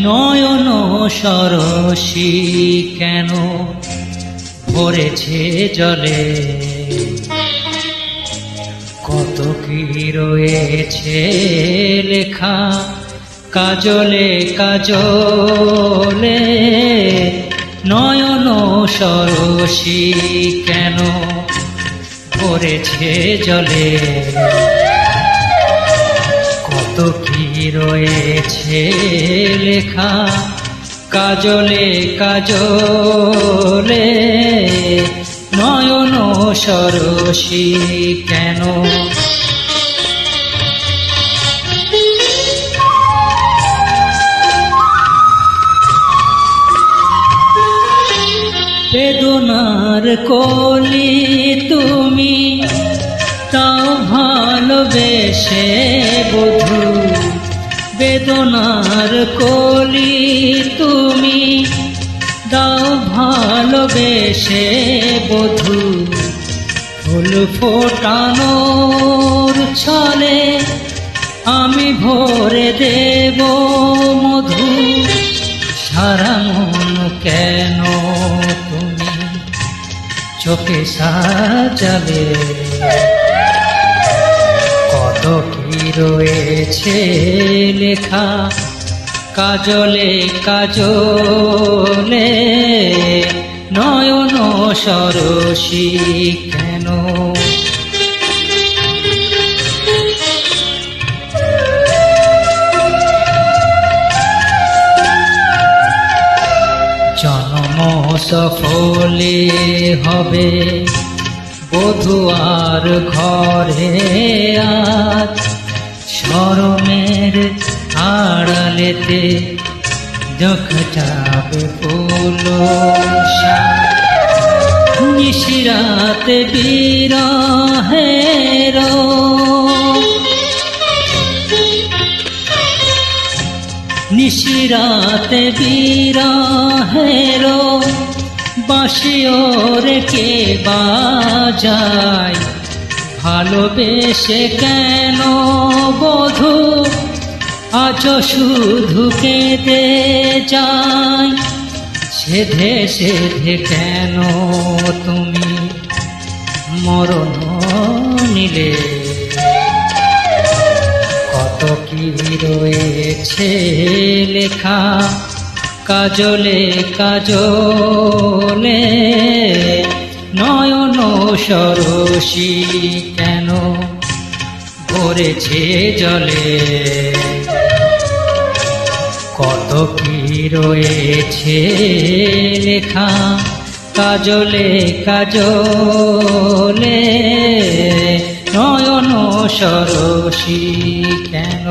নয়ন সরসী কেন ভরেছে জলে, কত কি রয়েছে লেখা কাজলে কাজলে। নয়ন সরসী কেন ভরেছে জলে, কত কি রয়েছে লেখা কাজলে কাজলে। নয়ন সরসী কেন, বেদনার কলি তুমি তাও ভালোবেসে বধূ, বেদনার কলি তুমি দাও ভালোবেসে বধূ। ফুল ফোটানোর ছলে আমি ভরে দেব মধু, সারা মন কেন তুমি চোখে সাজাবে, কত কি রয়েছে লেখা কাজলে কাজলে। নয়ন সরসী কেন, জন্ম সফলে হবে বধুয়ার ঘরে আজ, শরমের আড়ালেতে দেখা যাবে ফুল নিশিরাতে বিরহের, নিশিরাতে বিরহের বাঁশিও রে কে বাজায়। ভালোবেসে কেন বধূ আজ শুধু কেঁদে যায়, সেধে সেধে কেন তুমি মরণ নিলে, কত কি রয়েছে লেখা কাজলে কাজলে। নয়ন সরসী কেন ভরেছে জলে, কত কি রয়েছে লেখা কাজলে কাজলে। নয়ন সরসী কেন।